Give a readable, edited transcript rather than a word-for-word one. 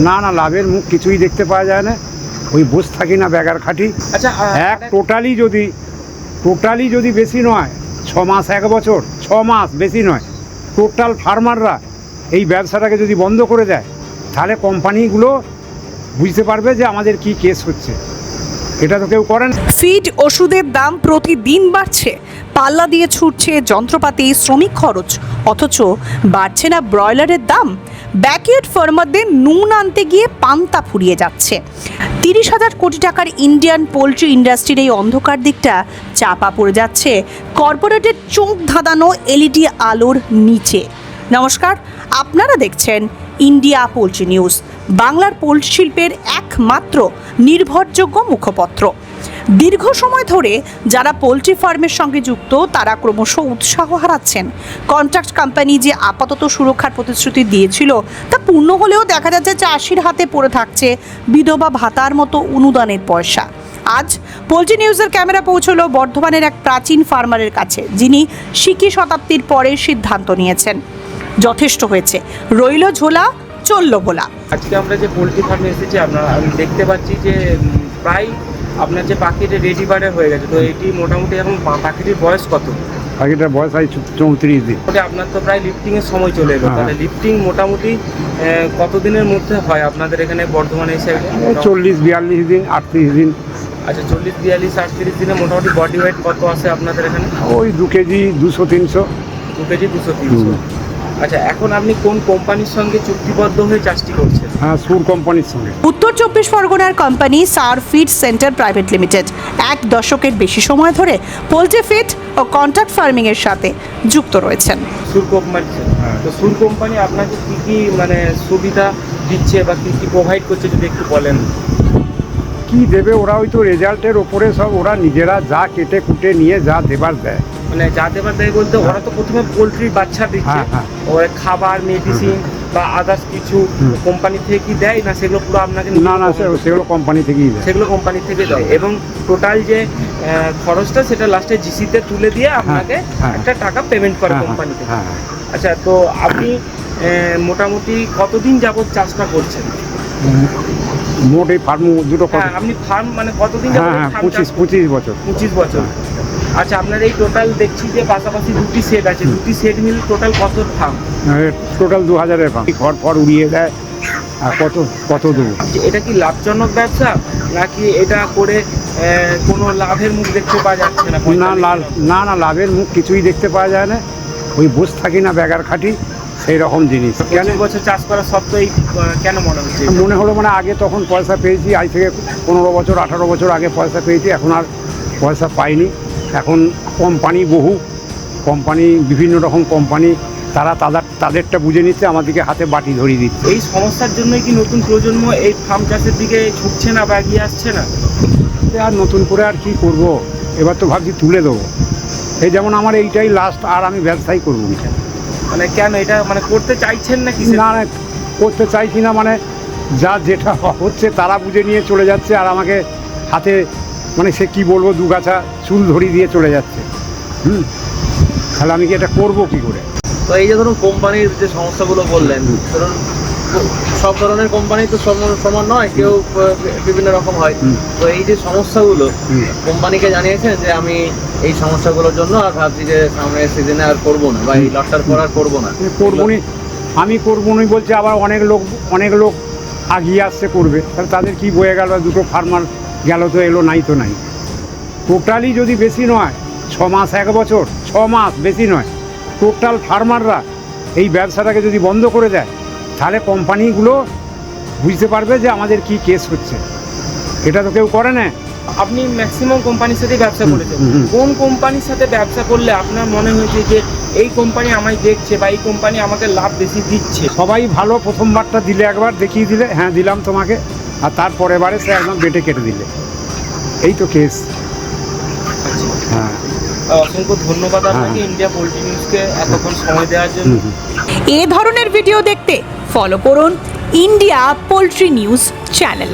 না না, লাভের মুখ কিছুই দেখতে পাওয়া যায় না। ওই বসে থাকি না বেগার খাটি। আচ্ছা, টোটালি যদি বেশি নয় 6 মাস 1 বছর 6 মাস বেশি নয়, টোটাল ফার্মাররা এই ব্যবসাটাকে যদি বন্ধ করে দেয়, তাহলে কোম্পানিগুলো বুঝতে পারবে যে আমাদের কি কেস হচ্ছে। এটা তো কেউ করেন। ফিড ওষুধের দাম প্রতিদিন বাড়ছে, পাল্লা দিয়ে ছুটছে যন্ত্রপাতি, শ্রমিক খরচ, অথচ বাড়ছে না ব্রয়লারের দাম। ব্যাকইয়ার্ড ফার্মারদের নুন আনতে গিয়ে পান্তা ফুরিয়ে যাচ্ছে। 30,000 কোটি টাকার ইন্ডিয়ান পোলট্রি ইন্ডাস্ট্রির এই অন্ধকার দিকটা চাপা পড়ে যাচ্ছে কর্পোরেটের চোখ ধাঁধানো এলইডি আলোর নিচে। নমস্কার, আপনারা দেখছেন ইন্ডিয়া পোলট্রি নিউজ, বাংলার পোলট্রি শিল্পের একমাত্র নির্ভরযোগ্য মুখপত্র। দীর্ঘ সময় ধরে যারা পোলট্রি ফার্মের সঙ্গে যুক্ত তারা ক্রমশ উৎসাহ হারাচ্ছেন। কন্ট্রাক্ট কোম্পানি যে আপাতত সুরক্ষার প্রতিশ্রুতি দিয়েছিল তা পূর্ণ হলেও দেখা যাচ্ছে চাষির হাতে পড়ে থাকছে বিধবা ভাতার মতো অনুদানের পয়সা। আজ পোলট্রি নিউজের ক্যামেরা পৌঁছলো বর্ধমানের এক প্রাচীন ফার্মারের কাছে, যিনি সিকি শতাব্দীর পরে সিদ্ধান্ত নিয়েছেন যথেষ্ট হয়েছে, রইল ঝোলা চলল ভোলা। আজকে আমরা যে পোলট্রি ফার্মে এসেছি, আমি দেখতে পাচ্ছি যে প্রায় আপনার যে পাখিটা রেডি বার্ডের হয়ে গেছে। তো এটি মোটামুটি এখন পাখিটির বয়স কত? পাখিটার বয়স হয় 34 দিন। আপনার তো প্রায় লিফটিংয়ের সময় চলে এলো, তাহলে লিফটিং মোটামুটি কতদিনের মধ্যে হয় আপনাদের এখানে বর্ধমানে এসে? 40-42 দিন, 38 দিন। আচ্ছা, 40-42-38 দিনে মোটামুটি বডি ওয়েট কত আসে আপনাদের এখানে? ওই 2 কেজি 200-300। 2 কেজি 200-300। আচ্ছা, এখন আপনি কোন কোম্পানির সঙ্গে চুক্তিবদ্ধ হয়ে চাষটি করছেন? হ্যাঁ, সুর কোম্পানির সঙ্গে। উত্তর 24 পরগনার কোম্পানি সার ফিড সেন্টার প্রাইভেট লিমিটেড 1 দশকের বেশি সময় ধরে পোলট্রি ফিড ও কন্ট্রাক্ট ফার্মিং এর সাথে যুক্ত রয়েছেন। সুর কোম্পানি, তো সুর কোম্পানি আপনাকে কি কি মানে সুবিধা দিচ্ছে বা কি কি প্রোভাইড করছে যদি একটু বলেন? কি দেবে ওরা? ওই তো রেজাল্টের ওপরে সব, ওরা নিজেরা যা কেটে কুটে নিয়ে যা দেবার দেয়। মানে যা দেবার দেয় বলতে ওরা তো প্রথমে পোলট্রির বাচ্চা দিচ্ছে, ওরা খাবার, মেডিসিন বা আদার্স কিছু কোম্পানি থেকে কি দেয় না? সেগুলো পুরো আপনাকে? না না, সেগুলো কোম্পানি থেকেই দেয়। সেগুলো কোম্পানি থেকে দেয় এবং টোটাল যে খরচটা সেটা লাস্টে জিসিতে তুলে দিয়ে আপনাকে একটা টাকা পেমেন্ট করে কোম্পানি থেকে। আচ্ছা, তো আপনি মোটামুটি কতদিন যাবত চাষটা করছেন? মোট এই ফার্ম দুটো। আপনি ফার্ম মানে কতদিন যাবত? 25 বছর। 25 বছর। আচ্ছা, আপনার এই টোটাল দেখছি যে পাশাপাশি 2টি সেট আছে, 2টি সেট মিলে টোটাল কত ফার্ম? Total 2000-এর farm. খড় উড়িয়ে দেয় আর কত দেবো। এটা কি লাভজনক ব্যবসা নাকি এটা করে কোনো লাভের মুখ দেখতে পাওয়া যাচ্ছে না? না না, লাভের মুখ কিছুই দেখতে পাওয়া যায় না। ওই বসে থাকি না বেগার খাটি, সেই রকম জিনিস। কেন বছর চাষ করা সত্ত্বেও কেন মনে হচ্ছে? মনে হলো মানে আগে তখন পয়সা পেয়েছি, আজ থেকে 15 বছর 18 বছর আগে পয়সা পেয়েছি, এখন আর পয়সা পাইনি। এখন কোম্পানি বিভিন্ন রকম কোম্পানি তারা তাদেরটা বুঝে নিচ্ছে, আমাদেরকে হাতে বাটি ধরিয়ে দিচ্ছে। এই সমস্যার জন্যই কি নতুন প্রজন্ম এই ফার্ম চাষের দিকে ঝুঁকছে না বা এগিয়ে আসছে না? আর নতুন করে আর কি করব, এবার তো ভাবছি তুলে দেবো। এই যেমন আমার এইটাই লাস্ট, আর আমি ব্যবসাই করবো না। মানে কেন এটা মানে করতে চাইছেন নাকি? না না, করতে চাইছি না, মানে যেটা হচ্ছে তারা বুঝে নিয়ে চলে যাচ্ছে, আর আমাকে হাতে মানে সে কি বলবো 2 গাছা চুল ধরিয়ে দিয়ে চলে যাচ্ছে। তাহলে আমি কি এটা করবো কি করে? তো এই যে ধরুন কোম্পানির যে সমস্যাগুলো বললেন, ধরুন সব ধরনের কোম্পানি তো সমান নয়, কেউ বিভিন্ন রকম হয়। তো এই যে সমস্যাগুলো কোম্পানিকে জানিয়েছেন যে আমি এই সমস্যাগুলোর জন্য আর ভাবছি যে সামনের সিজনে আর করবো না বা এই লটটার পর আর করবো না? আমি করবো না বলছি, আবার অনেক লোক আগিয়ে আসছে করবে, তাহলে তাদের কি বয়ে গেল? 2টো ফার্মার গেল তো এলো, নাই তো নাই। টোটালি যদি বেশি নয় 6 মাস 1 বছর 6 মাস বেশি নয়, টোটাল ফার্মাররা এই ব্যবসাটাকে যদি বন্ধ করে দেয়, তাহলে কোম্পানিগুলো বুঝতে পারবে যে আমাদের কি কেস হচ্ছে। এটা তো কেউ করে না। আপনি ম্যাক্সিমাম কোম্পানির সাথে ব্যবসা করেছেন, কোন কোম্পানির সাথে ব্যবসা করলে আপনার মনে হয়েছে যে এই কোম্পানি আমায় দেখছে বা এই কোম্পানি আমাকে লাভ বেশি দিচ্ছে? সবাই ভালো, প্রথমবারটা দিলে একবার দেখিয়ে দিলে, হ্যাঁ দিলাম তোমাকে, আর তারপরে বারে সে একদম বেটে কেটে দিলে, এই তো কেস। হ্যাঁ, অসংখ্য ধন্যবাদ আপনাকে ইন্ডিয়া পোলট্রি নিউজকে এতক্ষণ সময় দেওয়ার জন্য। এ ধরনের ভিডিও দেখতে ফলো করুন ইন্ডিয়া পোলট্রি নিউজ চ্যানেল।